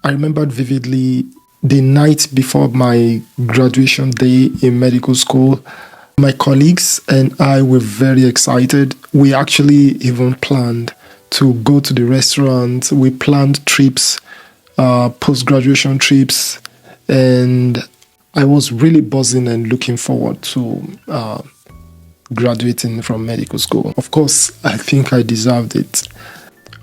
I remembered vividly the night before my graduation day in medical school. My colleagues and I were very excited. We actually even planned to go to the restaurant. We planned trips, post-graduation trips, and I was really buzzing and looking forward to graduating from medical school. Of course, I think I deserved it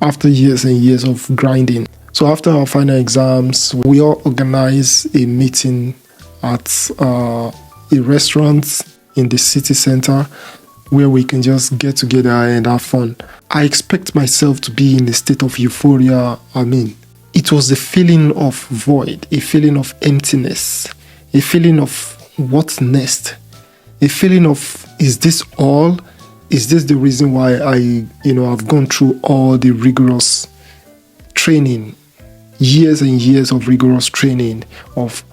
after years and years of grinding. So after our final exams, we all organized a meeting at a restaurant in the city center where we can just get together and have fun. I expect myself to be in a state of euphoria. It was a feeling of void, a feeling of emptiness, a feeling of what's next, a feeling of, is this all? Is this the reason why I've gone through all the rigorous training, years and years of rigorous training, of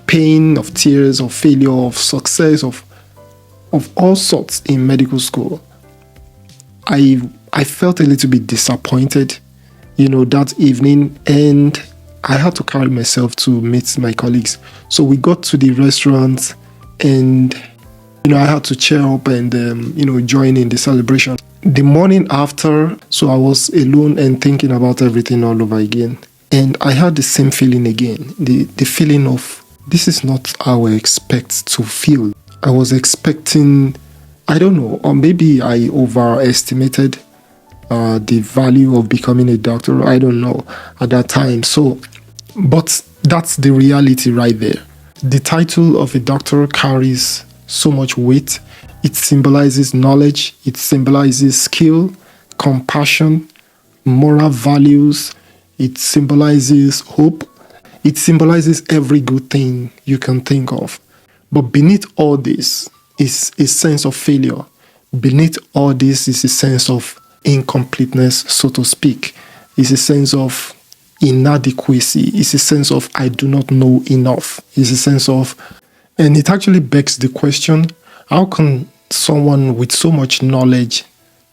pain, of tears, of failure, of success, of all sorts in medical school? I felt a little bit disappointed, that evening, and I had to carry myself to meet my colleagues. So we got to the restaurant, and I had to cheer up and join in the celebration. The morning after, so I was alone and thinking about everything all over again, and I had the same feeling again, the feeling of, this is not how I expect to feel. I was expecting, I don't know, or maybe I overestimated the value of becoming a doctor. I don't know at that time. So, but that's the reality right there. The title of a doctor carries so much weight. It symbolizes knowledge. It symbolizes skill, compassion, moral values. It symbolizes hope. It symbolizes every good thing you can think of. But beneath all this is a sense of failure. Beneath all this is a sense of incompleteness, so to speak. It's a sense of inadequacy. It's a sense of, I do not know enough. It's a sense of, and it actually begs the question, how can someone with so much knowledge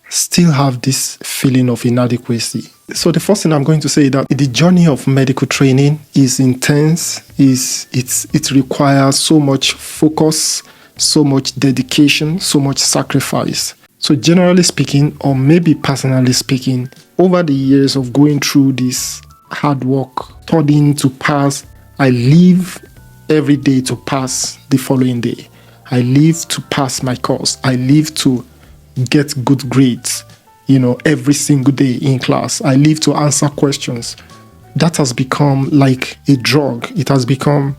still have this feeling of inadequacy? So the first thing I'm going to say is that the journey of medical training is intense. It requires so much focus, so much dedication, so much sacrifice. So generally speaking, or maybe personally speaking, over the years of going through this hard work, studying to pass, I live every day to pass the following day. I live to pass my course. I live to get good grades, every single day in class. I live to answer questions. That has become like a drug. It has become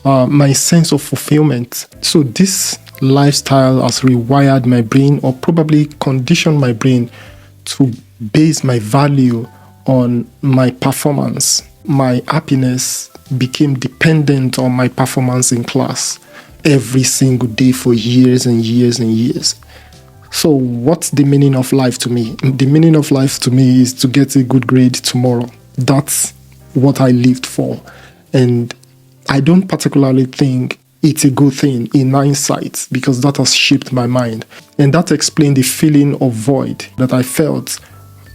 my sense of fulfillment. So this lifestyle has rewired my brain, or probably conditioned my brain to base my value on my performance. My happiness became dependent on my performance in class every single day for years and years and years. So what's the meaning of life to me? The meaning of life to me is to get a good grade tomorrow. That's what I lived for. And I don't particularly think it's a good thing in hindsight, because that has shaped my mind. And that explained the feeling of void that I felt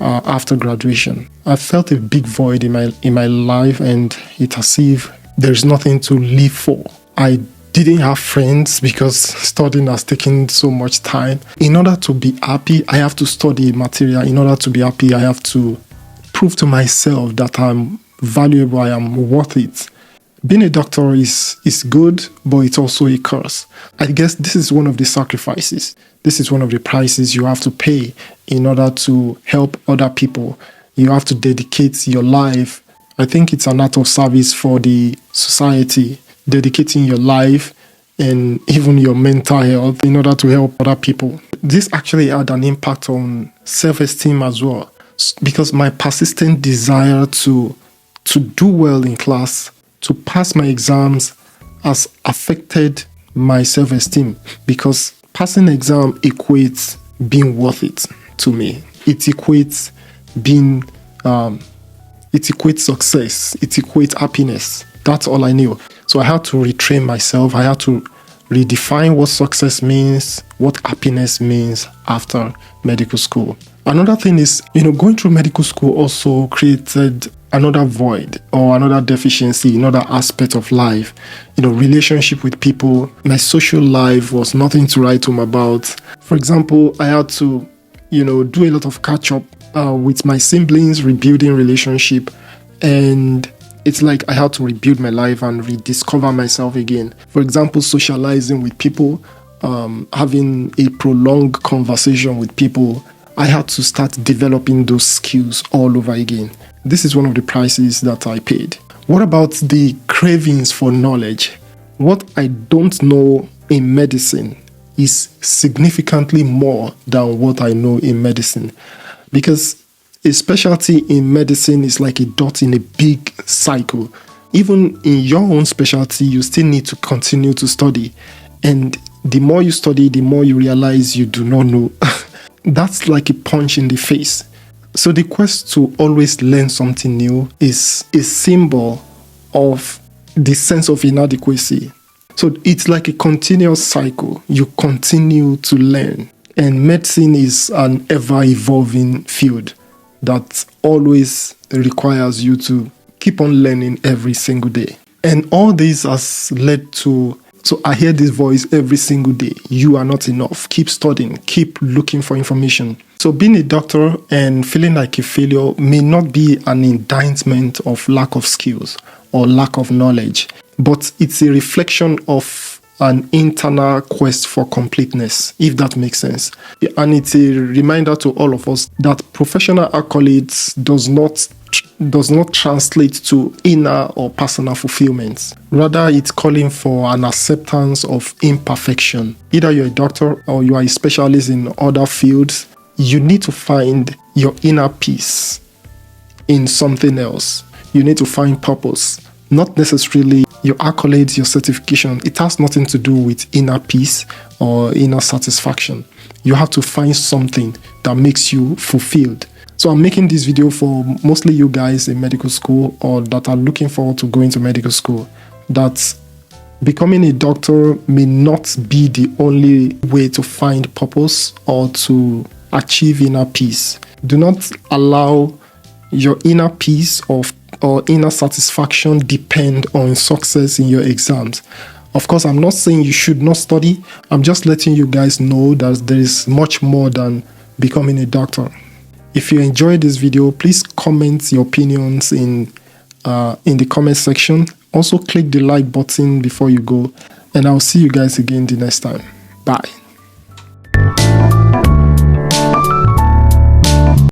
after graduation. I felt a big void in my life, and it's as if there's nothing to live for. I didn't have friends because studying has taken so much time. In order to be happy, I have to study material. In order to be happy, I have to prove to myself that I'm valuable, I am worth it. Being a doctor is good, but it's also a curse. I guess this is one of the sacrifices. This is one of the prices you have to pay in order to help other people. You have to dedicate your life. I think it's an act of service for the society, dedicating your life and even your mental health in order to help other people. This actually had an impact on self-esteem as well, because my persistent desire to do well in class, to pass my exams, has affected my self-esteem, because passing exam equates being worth it to me. It equates being, it equates success. It equates happiness. That's all I knew. So I had to retrain myself. I had to redefine what success means, what happiness means after medical school. Another thing is, going through medical school also created another void or another deficiency, another aspect of life. Relationship with people. My social life was nothing to write home about. For example, I had to, do a lot of catch up with my siblings, rebuilding relationship, and it's like I had to rebuild my life and rediscover myself again. For example, socializing with people, having a prolonged conversation with people, I had to start developing those skills all over again. This is one of the prices that I paid. What about the cravings for knowledge? What I don't know in medicine is significantly more than what I know in medicine, because a specialty in medicine is like a dot in a big cycle. Even in your own specialty, you still need to continue to study. And the more you study, the more you realize you do not know. That's like a punch in the face. So the quest to always learn something new is a symbol of the sense of inadequacy. So it's like a continuous cycle. You continue to learn. And medicine is an ever-evolving field that always requires you to keep on learning every single day. And all this has led to, so I hear this voice every single day: you are not enough. Keep studying, keep looking for information. So being a doctor and feeling like a failure may not be an indictment of lack of skills or lack of knowledge, but it's a reflection of an internal quest for completeness, if that makes sense. And it's a reminder to all of us that professional accolades does not translate to inner or personal fulfillment. Rather, it's calling for an acceptance of imperfection. Either you're a doctor or you are a specialist in other fields, you need to find your inner peace in something else. You need to find purpose, not necessarily your accolades, your certification. It has nothing to do with inner peace or inner satisfaction. You have to find something that makes you fulfilled. So I'm making this video for mostly you guys in medical school or that are looking forward to going to medical school, that becoming a doctor may not be the only way to find purpose or to achieve inner peace. Do not allow your inner peace or inner satisfaction depend on success in your exams. Of course, I'm not saying you should not study. I'm just letting you guys know that there is much more than becoming a doctor. If you enjoyed this video, please comment your opinions in the comment section. Also, click the like button before you go, and I'll see you guys again the next time. Bye.